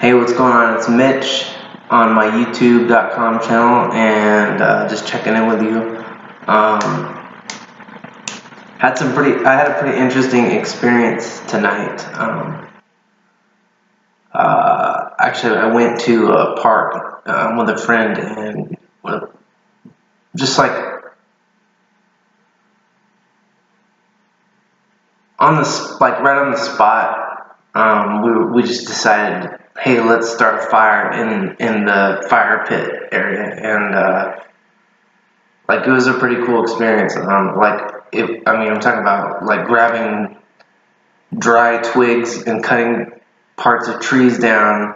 Hey, what's going on? It's Mitch on my YouTube.com channel, and just checking in with you. I had a pretty interesting experience tonight. Actually, I went to a park with a friend, and just like right on the spot, we just decided, hey, let's start a fire in the fire pit area, and it was a pretty cool experience. I'm talking about like grabbing dry twigs and cutting parts of trees down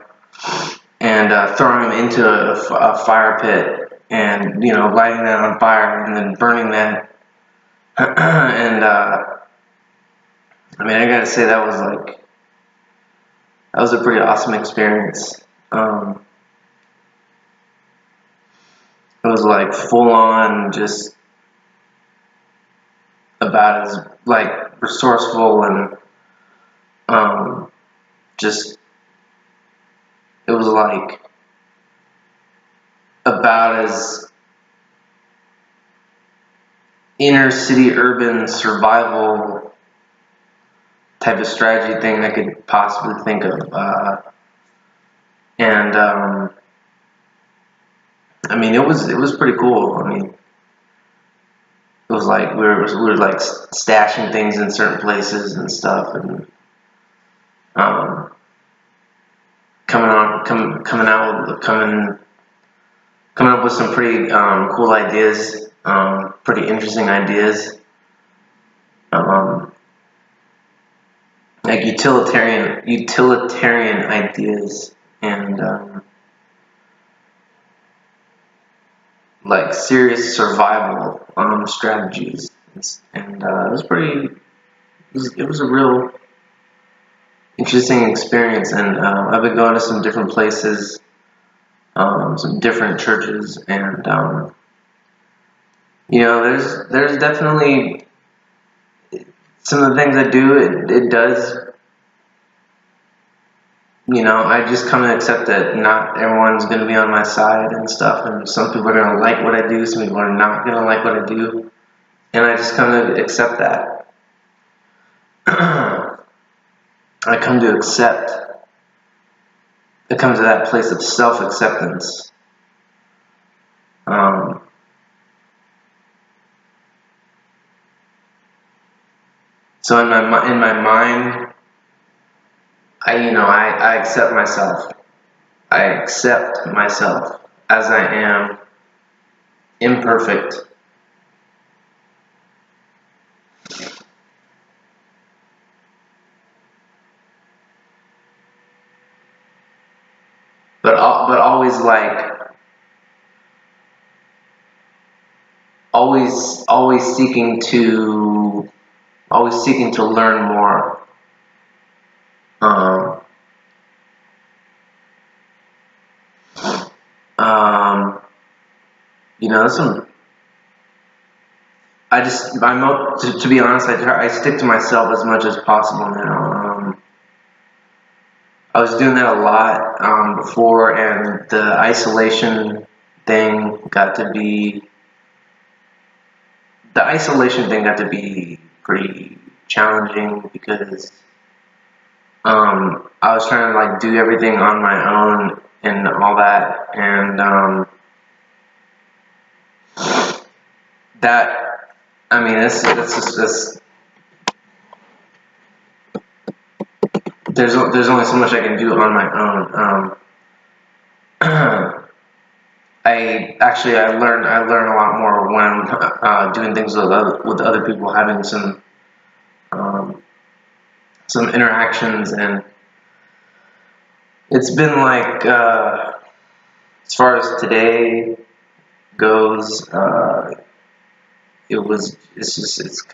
and throwing them into a fire pit, and lighting that on fire and then burning that. And I gotta say that was a pretty awesome experience. It was like full on, just about as like resourceful and just it was like about as inner city urban survival type of strategy thing I could possibly think of. It was pretty cool. It was like we were like stashing things in certain places and stuff, and coming up with some pretty cool ideas, pretty interesting ideas, like utilitarian ideas, and like serious survival strategies, and it was a real interesting experience. And I've been going to some different places, some different churches, and there's definitely some of the things I do. It does. I just come to accept that not everyone's going to be on my side and stuff, and some people are going to like what I do, some people are not going to like what I do, and I just come to accept that. I come to that place of self-acceptance. So in my mind, I accept myself. I accept myself as I am, imperfect. But always seeking to learn more. To be honest, I stick to myself as much as possible now. I was doing that a lot before, and the isolation thing got to be pretty challenging, because I was trying to do everything on my own and all that, and there's only so much I can do on my own. I learn a lot more when I'm doing things with other people, having some interactions, and it's been as far as today goes, it's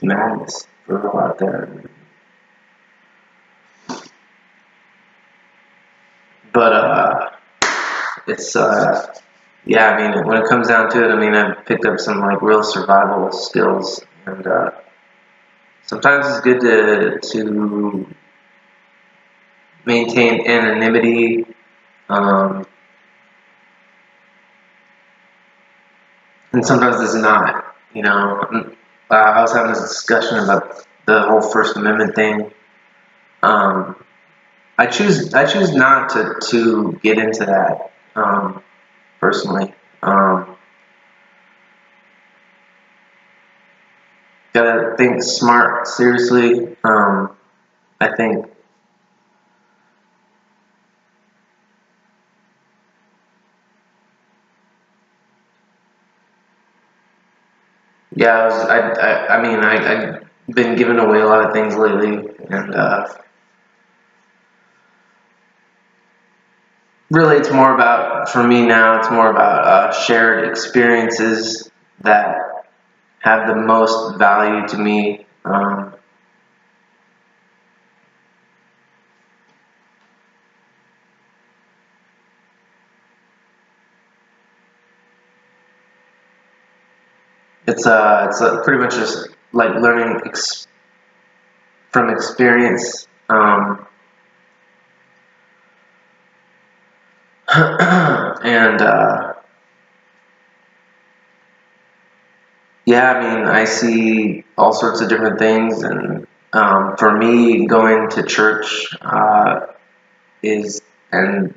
madness for a lot there. But when it comes down to it, I've picked up some real survival skills, and sometimes it's good to maintain anonymity. And sometimes it's not. I was having this discussion about the whole First Amendment thing. I choose not to get into that personally. Gotta think smart, seriously. I think I've been giving away a lot of things lately, and really, it's more about, for me now, it's more about shared experiences that have the most value to me. It's pretty much just like learning from experience. And yeah, I mean, I see all sorts of different things, and for me, going to church is and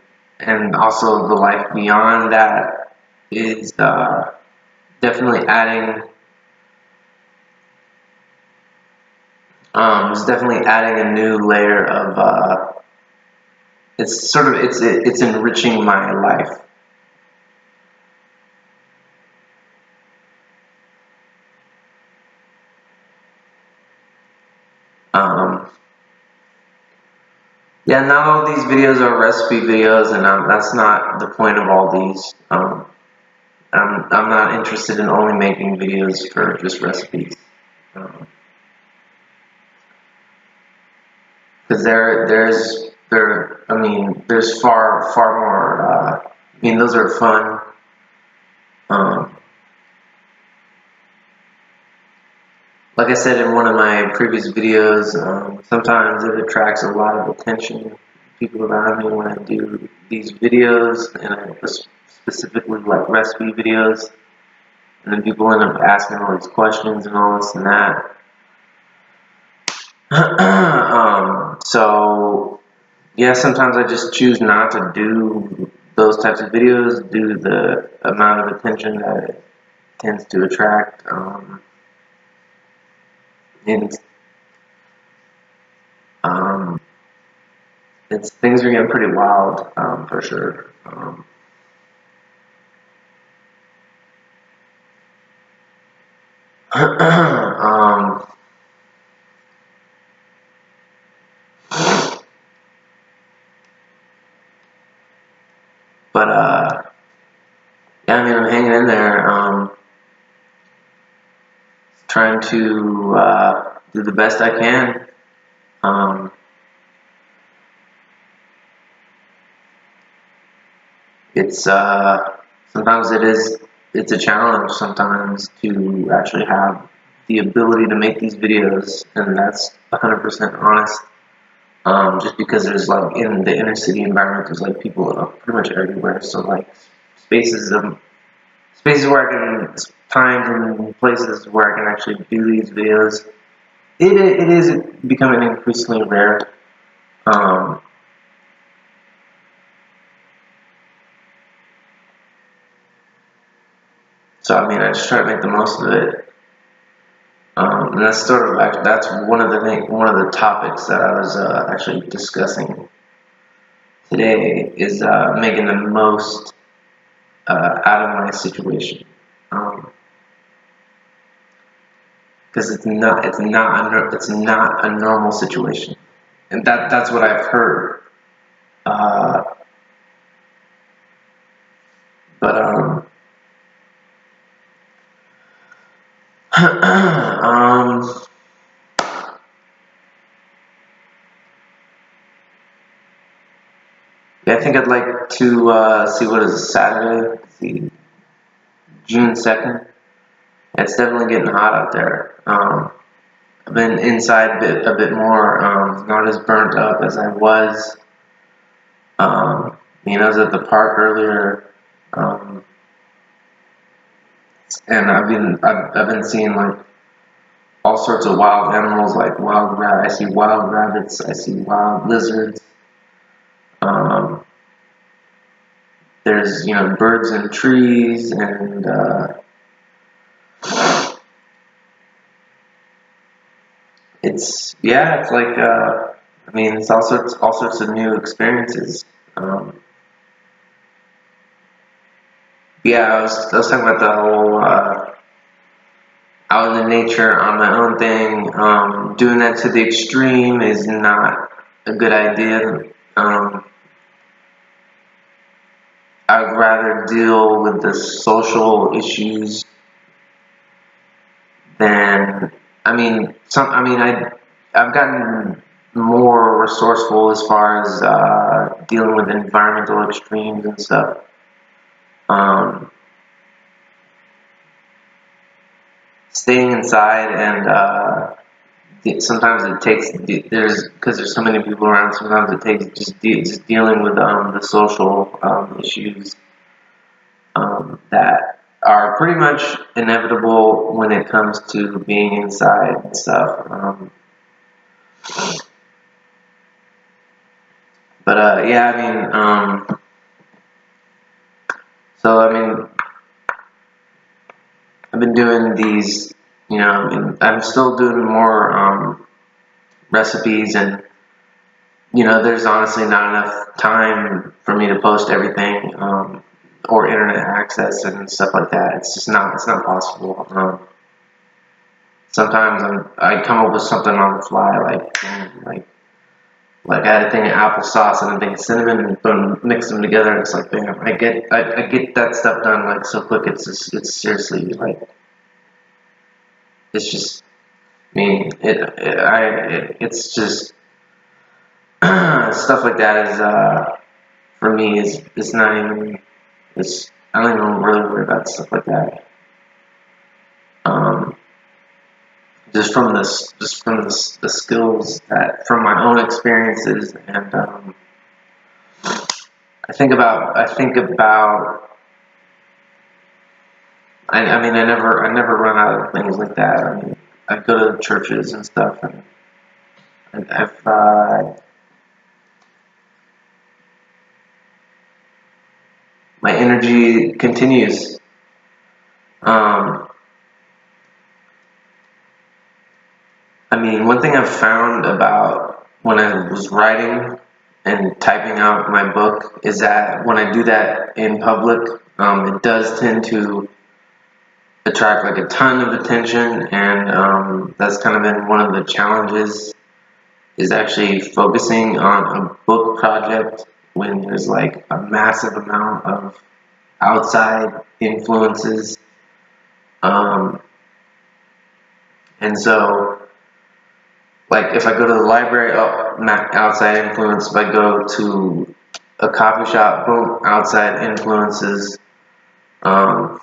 also the life beyond that is definitely adding a new layer of it's enriching my life. Yeah, not all these videos are recipe videos, and that's not the point of all these. I'm not interested in only making videos for just recipes, because there's far more. Those are fun. Like I said in one of my previous videos, sometimes it attracts a lot of attention. People around me when I do these videos, and I specifically like recipe videos, and then people end up asking all these questions and all this and that. So yeah, sometimes I just choose not to do those types of videos due to the amount of attention that it tends to attract. And things are getting pretty wild, for sure. But yeah, I'm hanging in there, trying to do the best I can. It's sometimes it's a challenge sometimes to actually have the ability to make these videos, and that's 100% honest. Just because there's like in the inner city environment, there's like people pretty much everywhere. So like spaces where I can, times and places where I can actually do these videos. It is becoming increasingly rare. So I just try to make the most of it. And that's that's one of the topics that I was actually discussing today is making the most out of my situation, because it's not a normal situation, and that's what I've heard. But yeah, I think I'd like to see what is Saturday. Let's see, June 2nd. It's definitely getting hot out there. I've been inside a bit more, not as burnt up as I was. I was at the park earlier, um, and I've been seeing like all sorts of wild animals, like I see wild rabbits, I see wild lizards. Um, there's birds in trees, and it's like it's all sorts of new experiences. Um, I was talking about the whole out in the nature on my own thing. Doing that to the extreme is not a good idea. Um, I'd rather deal with the social issues than I've gotten more resourceful as far as dealing with environmental extremes and stuff. Um, Staying inside and sometimes it takes because there's so many people around. Sometimes it takes just dealing with the social issues that are pretty much inevitable when it comes to being inside and stuff. But yeah, so I've been doing these. I'm still doing more recipes, and there's honestly not enough time for me to post everything, or internet access and stuff like that. It's not possible. Sometimes I come up with something on the fly, like I had a thing of applesauce and a thing of cinnamon, and mix them together, and it's like, bam, I get that stuff done like so quick. It's seriously like it's just it's just stuff like that is for me is not even it's I don't even really worry about stuff like that. Um, the skills that from my own experiences, and I think about I never run out of things like that. I go to churches and stuff, and I've my energy continues. Um, One thing I've found about when I was writing and typing out my book is that when I do that in public, it does tend to attract like a ton of attention, and that's kind of been one of the challenges is actually focusing on a book project when there's like a massive amount of outside influences. Um, and so, like, if I go to the library, oh, outside influence. If I go to a coffee shop, boom, outside influences. Um,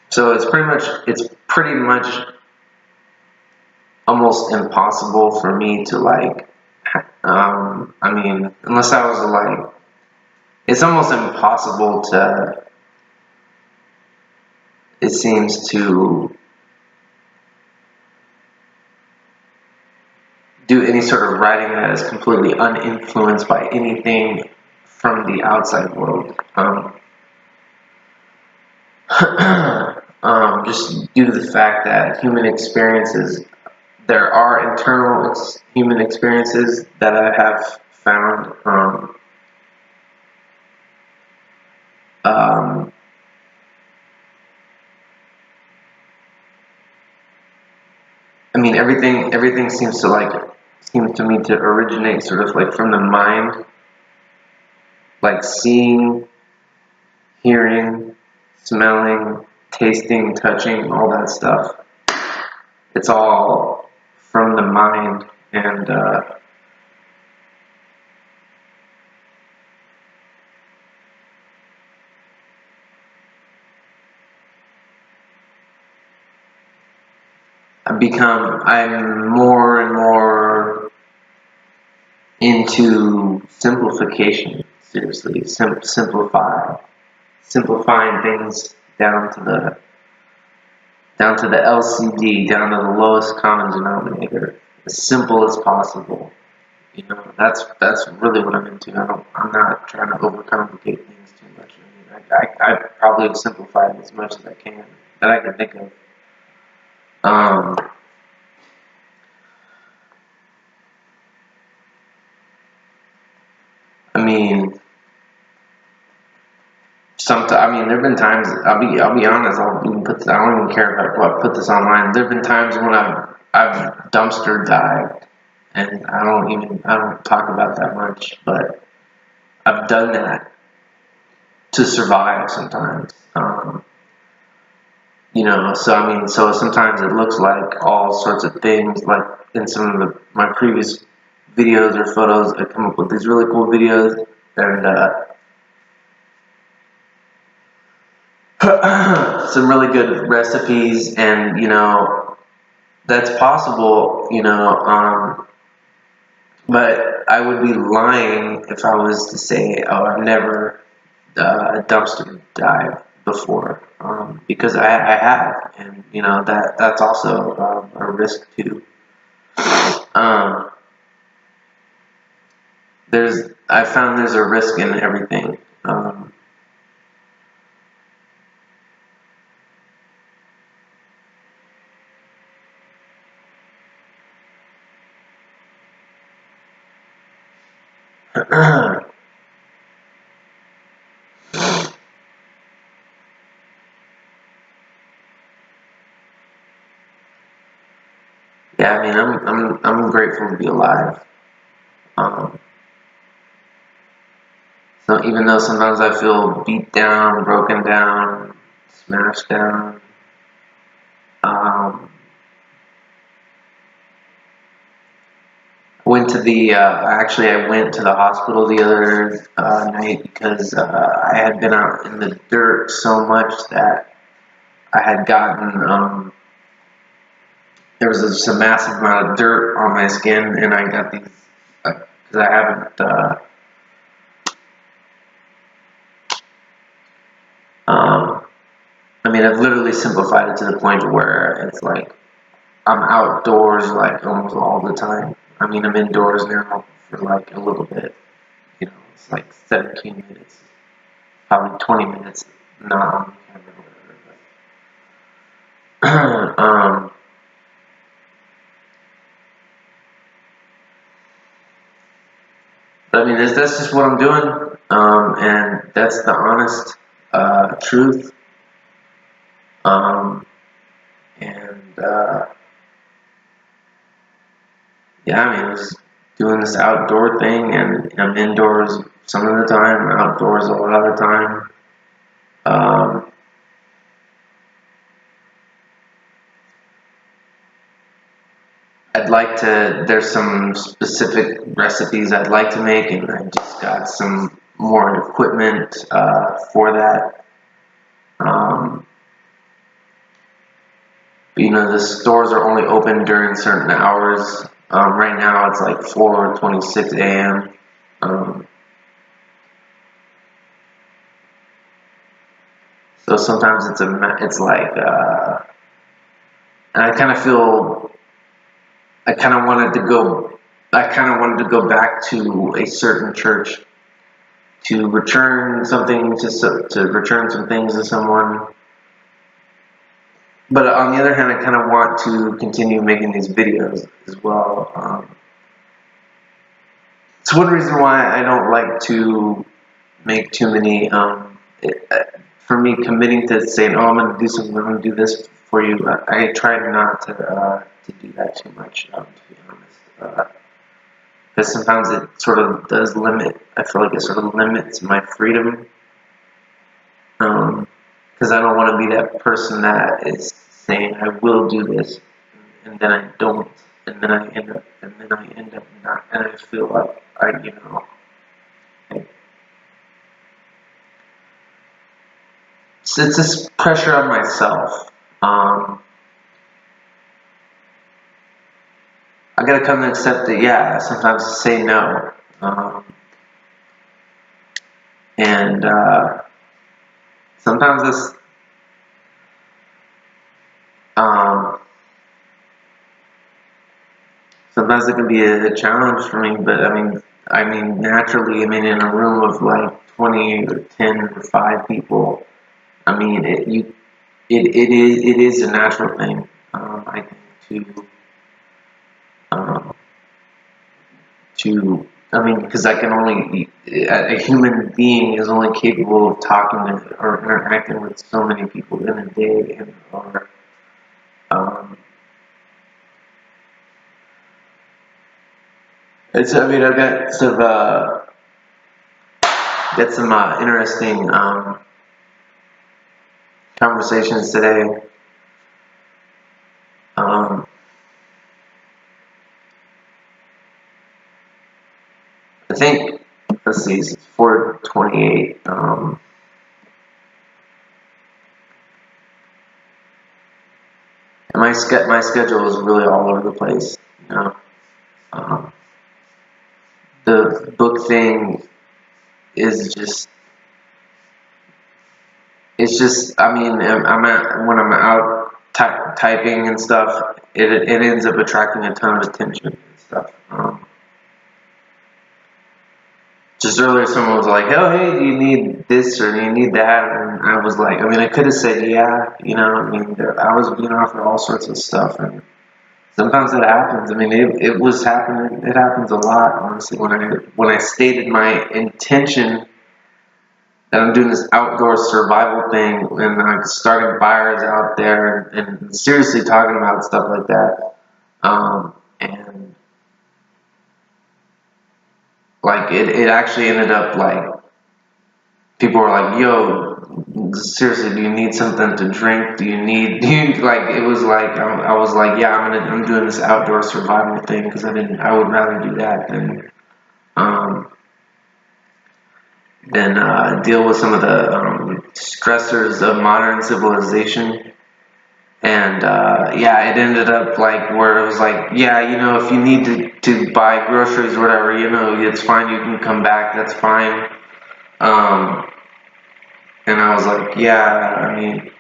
so it's pretty much almost impossible for me to like. Unless I was like, it's almost impossible to. It seems to do any sort of writing that is completely uninfluenced by anything from the outside world. Just due to the fact that there are internal human experiences that I have found. Um, everything seems to me to originate sort of like from the mind, like seeing, hearing, smelling, tasting, touching, all that stuff. It's all from the mind, and I'm more and more into simplification. Seriously, simplifying things down to the LCD, down to the lowest common denominator, as simple as possible. You know, that's really what I'm into. I'm not trying to overcomplicate things too much. I mean, I probably have simplified as much as I can that I can think of. Um, I mean, I mean, there've been times. I'll be honest. I'll even put. I don't even care if I put this online. There've been times when I've dumpster dived, and I don't talk about that much, but I've done that to survive sometimes. You know, so I mean, so sometimes it looks like all sorts of things. Like in some of my previous videos or photos, I come up with these really cool videos, and some really good recipes, and you know, that's possible. You know, but I would be lying if I was to say, oh, I've never dumpster dive before, because I have, and you know that's also a risk too. Um, I found there's a risk in everything. Yeah, I mean I'm grateful to be alive. Um, so even though sometimes I feel beat down, broken down, smashed down. Um, I went to the hospital the other night because I had been out in the dirt so much that I had gotten, there was just a massive amount of dirt on my skin, and I got these, because I haven't, um, I mean, I've literally simplified it to the point where it's like I'm outdoors like almost all the time. I mean, I'm indoors now for like a little bit, you know, it's like 17 minutes, probably 20 minutes not on the camera or whatever. But I mean, that's just what I'm doing, and that's the honest truth. Um, and yeah, I mean, I was doing this outdoor thing, and I'm indoors some of the time, outdoors a lot of the time. Um, I'd like to. There's some specific recipes I'd like to make, and I just got some more equipment for that. Um, you know, the stores are only open during certain hours. Right now it's like 4:26 a.m. Um, so sometimes it's like, and I kind of feel I kind of wanted to go. I kind of wanted to go back to a certain church to return something to return some things to someone. But on the other hand, I kind of want to continue making these videos as well. It's one reason why I don't like to make too many. For me, committing to saying, "Oh, I'm going to do something. I'm going to do this for you." I try not to do that too much, to be honest. Because sometimes it sort of does limit. I feel like it sort of limits my freedom. Because I don't want to be that person that is saying, "I will do this," and then I don't, and then I end up not, and I feel like like, it's this pressure on myself. Um, I gotta come to accept that, yeah, sometimes say no. and sometimes it's um, sometimes it can be a challenge for me. But I mean, naturally, I mean, in a room of like 20 or 10 or 5 people, I mean, it is a natural thing. I think um, I mean, because I can only a human being is only capable of talking or interacting with so many people in a day, and or um, it's. I mean, I've got some interesting conversations today. Um, I think, let's see, it's 4:28. And my schedule is really all over the place. You know, um, the book thing is just. It's just. I mean, when I'm out typing and stuff, it ends up attracting a ton of attention and stuff. Just earlier, someone was like, "Oh, hey, do you need this or do you need that?" And I was like, I mean, I could have said, "Yeah," you know. I mean, I was being offered all sorts of stuff, and sometimes it happens. I mean, it was happening. It happens a lot, honestly. When I stated my intention that I'm doing this outdoor survival thing, and I'm starting fires out there, and seriously talking about stuff like that, and like it actually ended up like people were like, "Yo, seriously, do you need something to drink? Do you like?" It was like I was like, "Yeah, I'm doing this outdoor survival thing because I would rather do that um, than deal with some of the stressors of modern civilization." And yeah, it ended up like where it was like, yeah, you know, if you need to buy groceries or whatever, you know, it's fine. You can come back. That's fine. Um, and I was like, yeah, I mean,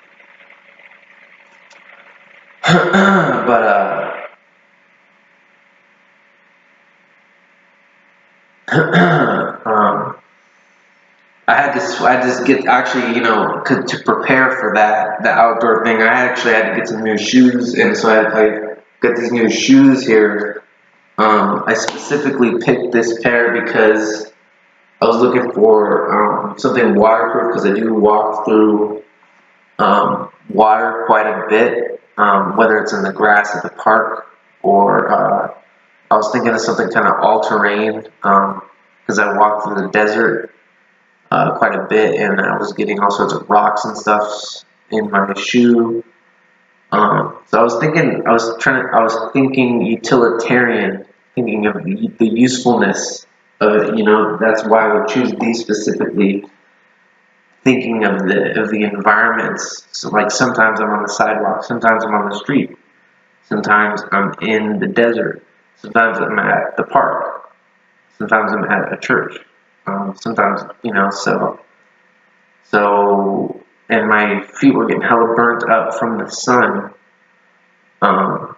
but I just get actually, you know, to prepare for the outdoor thing. I actually had to get some new shoes, and so I got these new shoes here. I specifically picked this pair because I was looking for something waterproof because I do walk through water quite a bit, whether it's in the grass at the park or I was thinking of something kind of all-terrain because I walk through the desert quite a bit, and I was getting all sorts of rocks and stuff in my shoe. So I was thinking utilitarian, thinking of the usefulness of it. You know, that's why I would choose these specifically. Thinking of the environments. So like sometimes I'm on the sidewalk, sometimes I'm on the street, sometimes I'm in the desert, sometimes I'm at the park, sometimes I'm at a church. Sometimes, you know, so, and my feet were getting hella burnt up from the sun, um,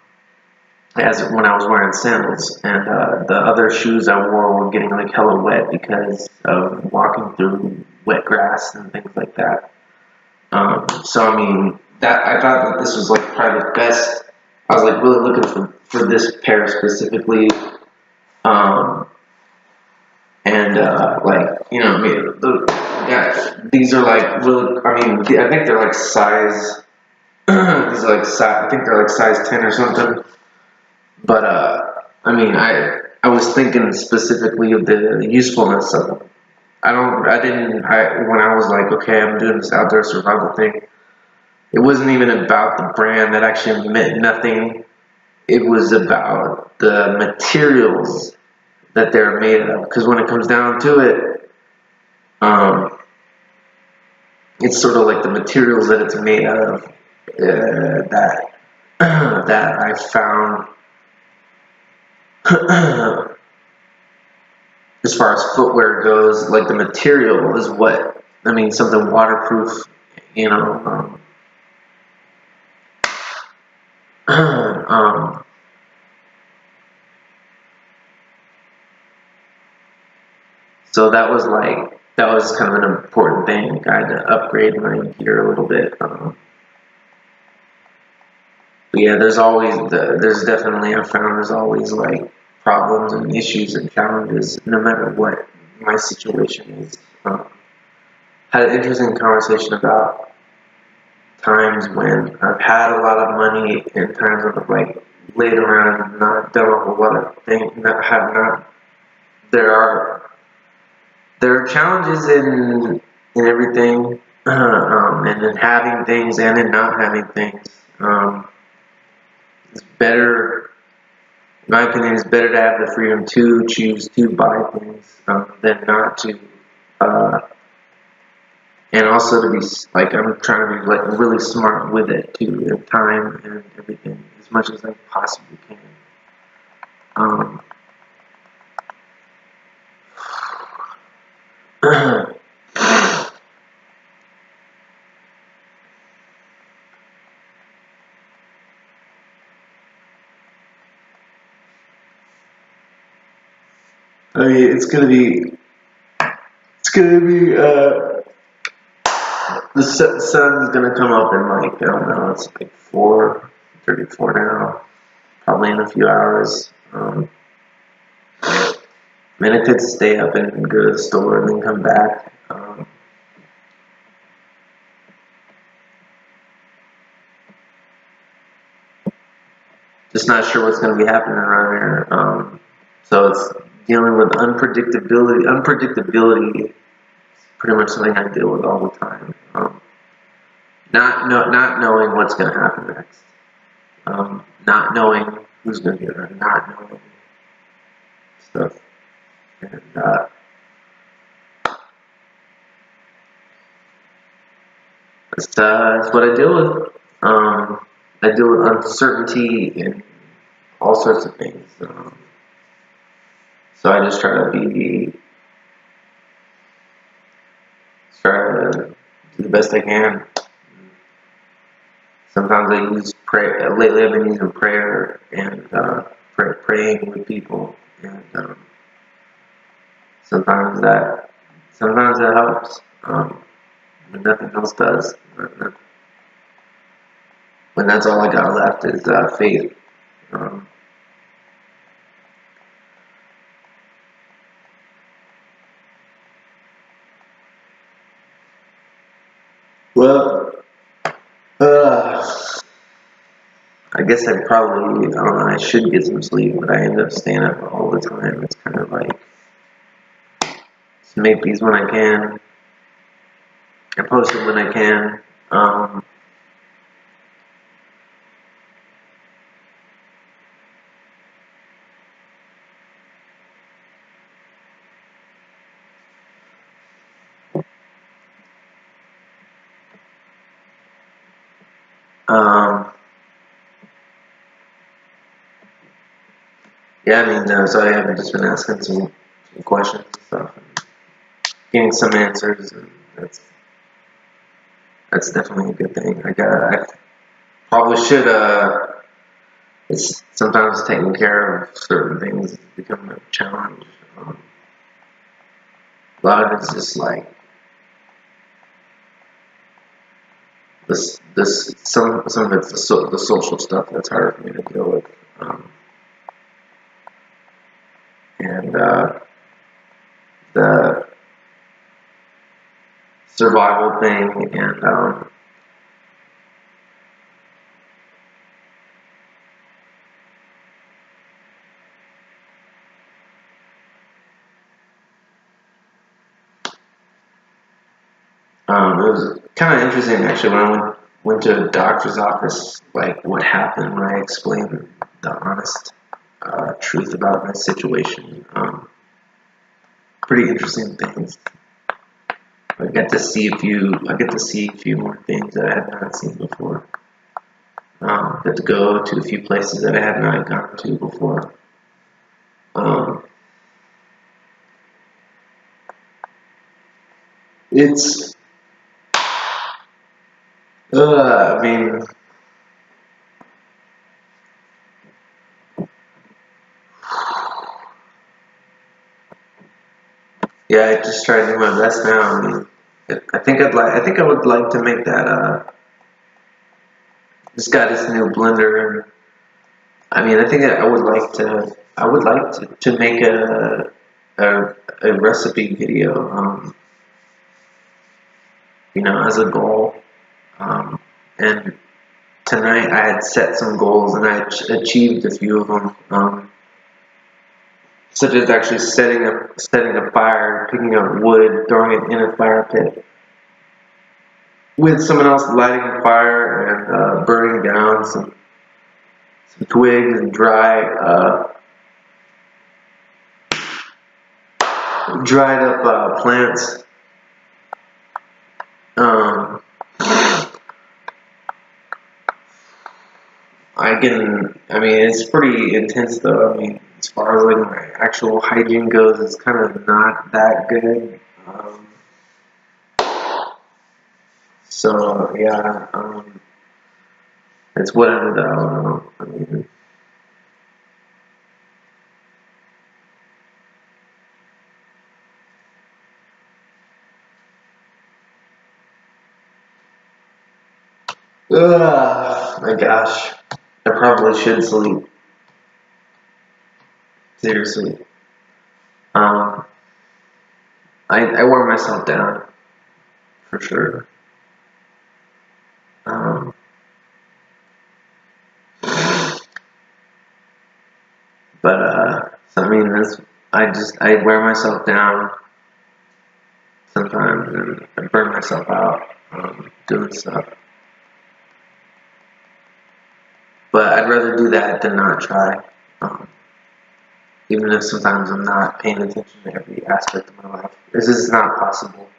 as when I was wearing sandals, and the other shoes I wore were getting like hella wet because of walking through wet grass and things like that. So I mean, that I thought that this was like probably the best. I was like really looking for this pair specifically, um, and like you know, I mean, yeah, these are like really. I mean, I think they're like size. These are like size. I think they're like size 10 or something. But I mean, I was thinking specifically of the usefulness of them. When I was like, okay, I'm doing this outdoor survival thing. It wasn't even about the brand. That actually meant nothing. It was about the materials that they're made of. Because when it comes down to it, um, it's sort of like the materials that it's made out of that that I found as far as footwear goes, like the material is what I mean, something waterproof, you know. Um, so that was kind of an important thing. I had to upgrade my gear a little bit. But yeah, there's definitely I found there's always like problems and issues and challenges no matter what my situation is. Had an interesting conversation about times when I've had a lot of money and times when I've like laid around and not done a whole lot of things. Not have not. There are challenges in everything, and in having things and in not having things. It's better, in my opinion, it's better to have the freedom to choose to buy things than not to. Uh, and also to be like I'm trying to be like really smart with it too, and time and everything as much as I possibly can. Um, I mean, it's gonna be the sun's gonna come up in like I don't know, it's like 4:34 now, probably in a few hours. I mean, I could stay up and go to the store and then come back. Just not sure what's going to be happening around here. So it's dealing with unpredictability. Unpredictability is pretty much something I deal with all the time. Not knowing what's going to happen next. Not knowing who's going to be there. Not knowing stuff. And that's what I deal with. I deal with uncertainty and all sorts of things. So I just try to do the best I can. Sometimes I use prayer. Lately, I've been using prayer and praying with people, and sometimes that helps. When nothing else does. When that's all I got left is faith. Um, well, I guess I probably, I don't know, I should get some sleep, but I end up staying up all the time. It's kind of like, just make these when I can. I post them when I can. Um, yeah, I mean, so I have just been asking some questions and stuff, and getting some answers, and that's definitely a good thing. I probably should, it's sometimes taking care of certain things become a challenge. A lot of it's just like some of it's the social stuff that's harder for me to deal with, and the survival thing, and it was kind of interesting actually when I went to a doctor's office, like what happened when I explained the honest truth about my situation. Pretty interesting things. I get to see a few more things that I had not seen before. Get to go to a few places that I had not gone to before. Um, It's, I mean, yeah, I just try to do my best now. I mean, I think I would like to make that, just got this new blender. I mean, I think I would like to make a recipe video, you know, as a goal. And tonight I had set some goals and I achieved a few of them, such as actually setting a fire, picking up wood, throwing it in a fire pit, with someone else lighting a fire and burning down some twigs and dried up plants. Um, I mean, it's pretty intense though. I mean, as far as like my actual hygiene goes, it's kind of not that good. So yeah, it's whatever though. I mean, my gosh, I probably should sleep. Seriously, um, I wear myself down for sure. Um, but so, I mean, I wear myself down sometimes and I burn myself out doing stuff. But I'd rather do that than not try. Um, Even if sometimes I'm not paying attention to every aspect of my life. This is not possible.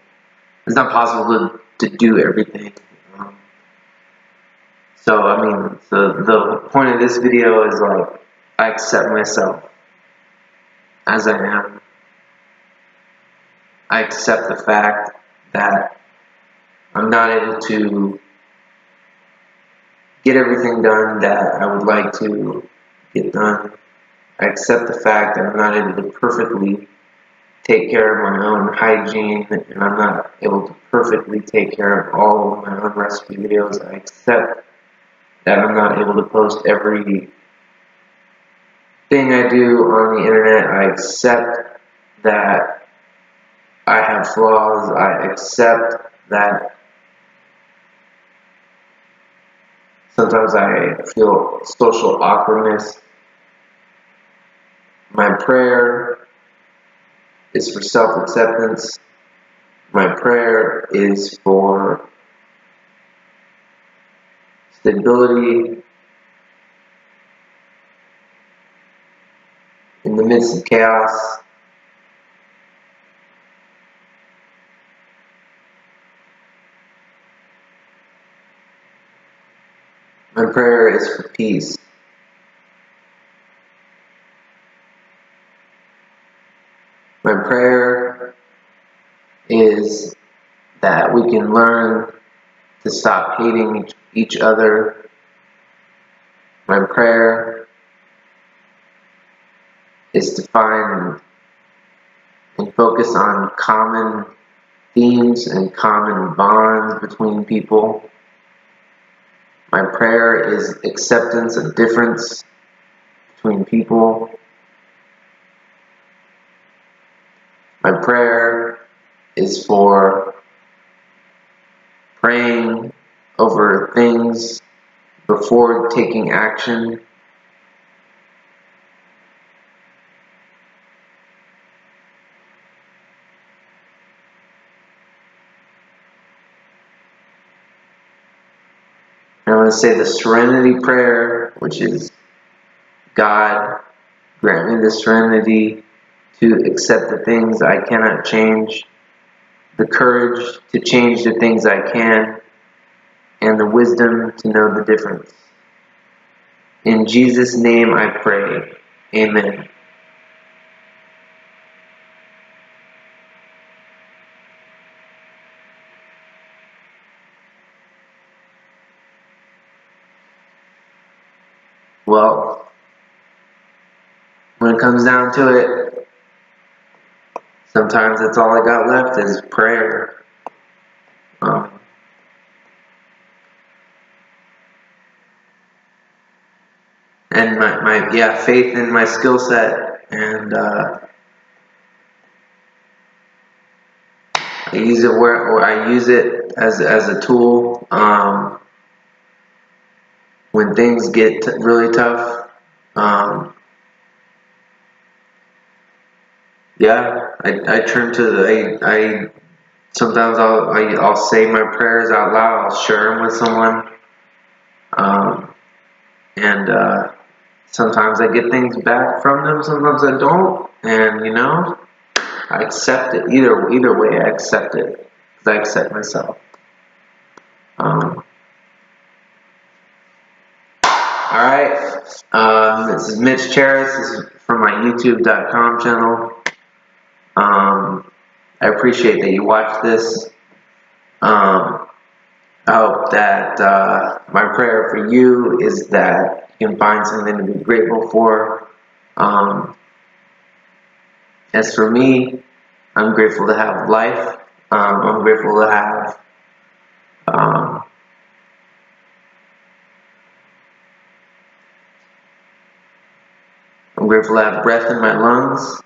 It's not possible to do everything. Um, so I mean, the point of this video is like, I accept myself as I am. I accept the fact that I'm not able to get everything done that I would like to get done. I accept the fact that I'm not able to perfectly take care of my own hygiene and I'm not able to perfectly take care of all of my own recipe videos. I accept that I'm not able to post every thing I do on the internet. I accept that I have flaws. I accept that sometimes I feel social awkwardness. My prayer is for self-acceptance. My prayer is for stability in the midst of chaos. My prayer is for peace. My prayer is that we can learn to stop hating each other. My prayer is to find and focus on common themes and common bonds between people. My prayer is acceptance of difference between people. My prayer is for praying over things before taking action. I'm going to say the serenity prayer, which is, God, grant me the serenity to accept the things I cannot change, the courage to change the things I can, and the wisdom to know the difference. In Jesus' name I pray. Amen. Well, when it comes down to it, sometimes that's all I got left is prayer. And my faith in my skill set, and I use it or I use it as a tool when things get really tough. I turn to I sometimes I'll say my prayers out loud. I'll share them with someone, and sometimes I get things back from them. Sometimes I don't, and I accept it. Either way, I accept it because I accept myself. Alright, this is Mitch Charis. This is from my YouTube.com channel. I appreciate that you watched this. I hope that my prayer for you is that you can find something to be grateful for. As for me, I'm grateful to have life. I'm grateful to have I'm grateful to have breath in my lungs.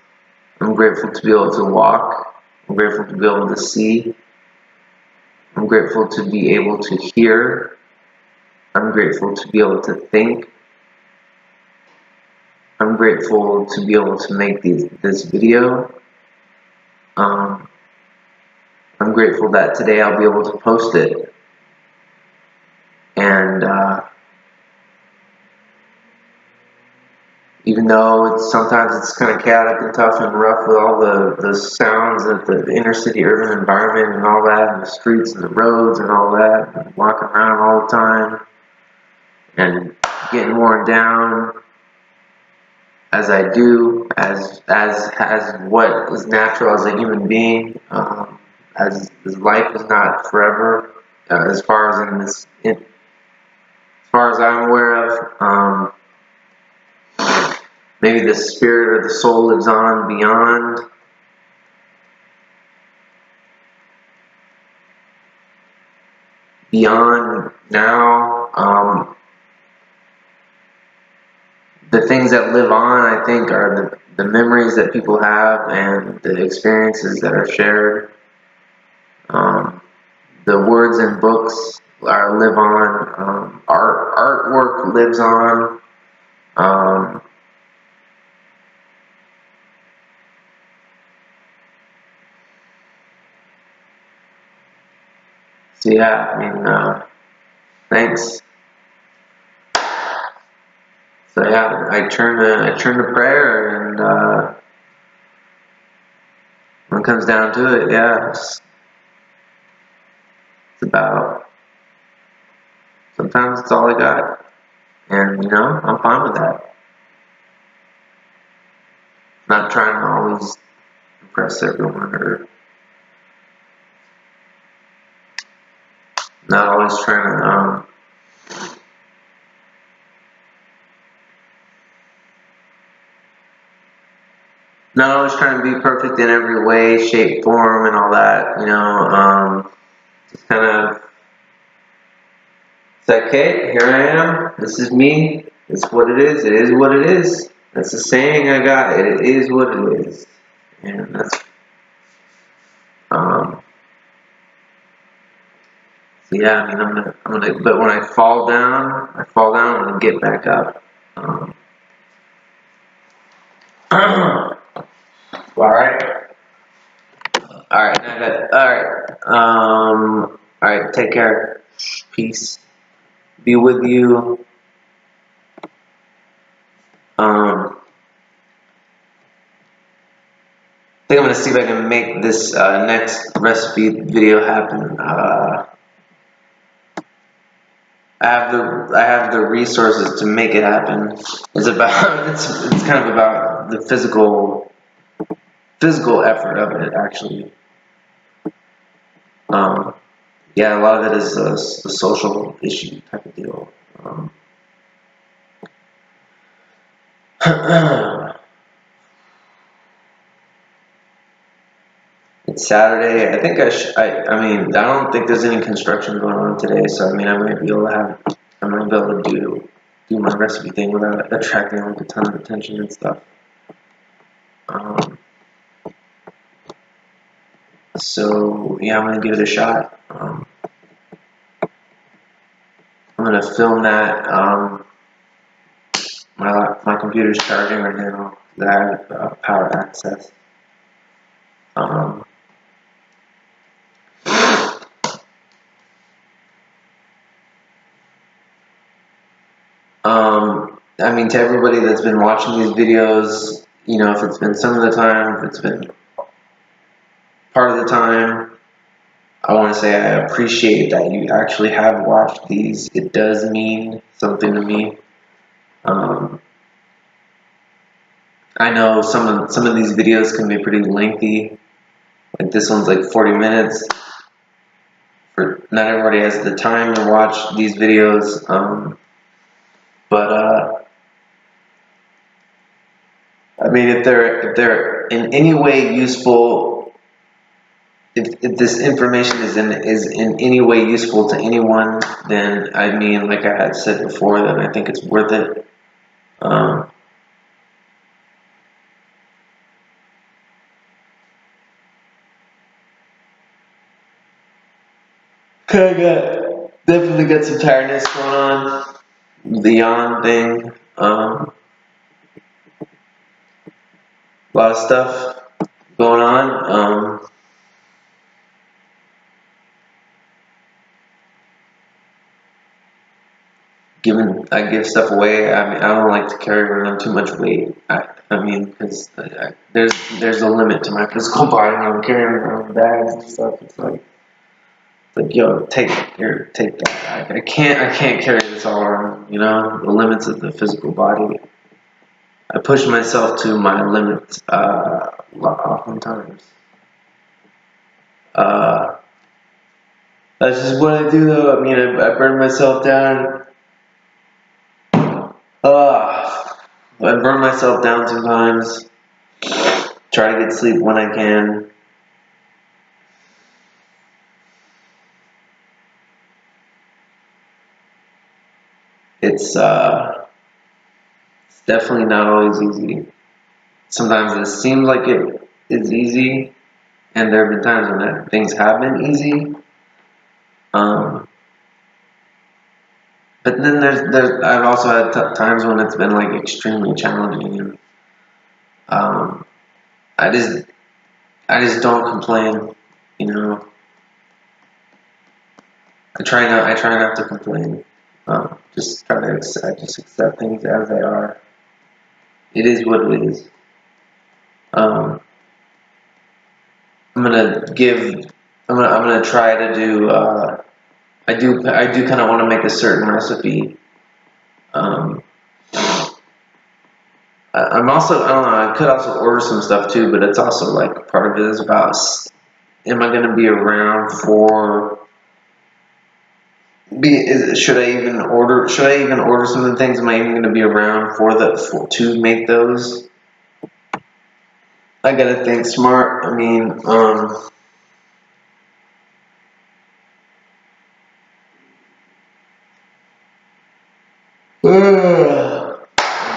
I'm grateful to be able to walk. I'm grateful to be able to see. I'm grateful to be able to hear. I'm grateful to be able to think. I'm grateful to be able to make this video. I'm grateful that today I'll be able to post it. And even though sometimes it's kind of chaotic and tough and rough with all the sounds of the inner city urban environment and all that, and the streets and the roads and all that, and walking around all the time and getting worn down as I do, as what is natural as a human being, as life is not forever, as far as I'm aware of. Maybe the spirit or the soul lives on beyond now. The things that live on, I think, are the memories that people have and the experiences that are shared. The words in books live on. Artwork lives on. So yeah, I mean, thanks. So yeah, I turn to prayer, and when it comes down to it, yeah, it's about, sometimes it's all I got, and I'm fine with that. Not trying to always impress everyone, or not always trying to not always trying to be perfect in every way, shape, form, and all that. Just kind of, it's like, hey, here I am. This is me. It's what it is. It is what it is. That's the saying I got. It is what it is, and that's so yeah. I mean, I'm gonna. But when I fall down, I'm gonna get back up. All right. All right. All right. All right. Take care. Peace. Be with you. I think I'm gonna see if I can make this next recipe video happen. I have the resources to make it happen. It's kind of about the physical effort of it, actually. Yeah, a lot of it is a social issue type of deal. It's Saturday. I think I mean, I don't think there's any construction going on today, so I mean, I might be able to do my recipe thing without attracting like a ton of attention and stuff. So yeah, I'm gonna give it a shot. I'm gonna film that. My computer's charging right now. I have power access. I mean, to everybody that's been watching these videos, you know, if it's been some of the time, if it's been part of the time, I want to say I appreciate that you actually have watched these. It does mean something to me. I know some of these videos can be pretty lengthy. Like this one's like 40 minutes. Not everybody has the time to watch these videos, but I mean, if they're in any way useful, if this information is in any way useful to anyone, then I mean, like I had said before, then I think it's worth it. Definitely got some tiredness going on. The yawn thing. A lot of stuff going on. I give stuff away. I mean, I don't like to carry around too much weight. I mean, because there's a limit to my physical body when I'm carrying around bags and stuff. It's like yo, take that. I can't carry this all around. You know, the limits of the physical body. I push myself to my limits oftentimes. That's just what I do, though. I mean, I burn myself down. I burn myself down sometimes. Try to get sleep when I can. It's definitely not always easy. Sometimes it seems like it is easy, and there have been times when things have been easy. But then I've also had times when it's been like extremely challenging, and I just don't complain, you know. I try not to complain. Just try to accept things as they are. It is what it is. I'm gonna try to do. I do kind of want to make a certain recipe. I'm also, I don't know, I could also order some stuff too, but it's also like part of it is about, am I going to be around should I even order some of the things? Am I even going to be around to make those? I gotta think smart. I mean,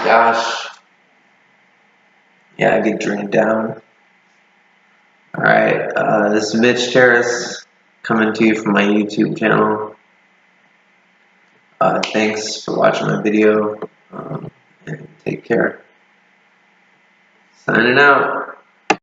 gosh. Yeah, I get drained down. Alright, this is Mitch Terrace coming to you from my YouTube channel. Thanks for watching my video, and take care. Signing out.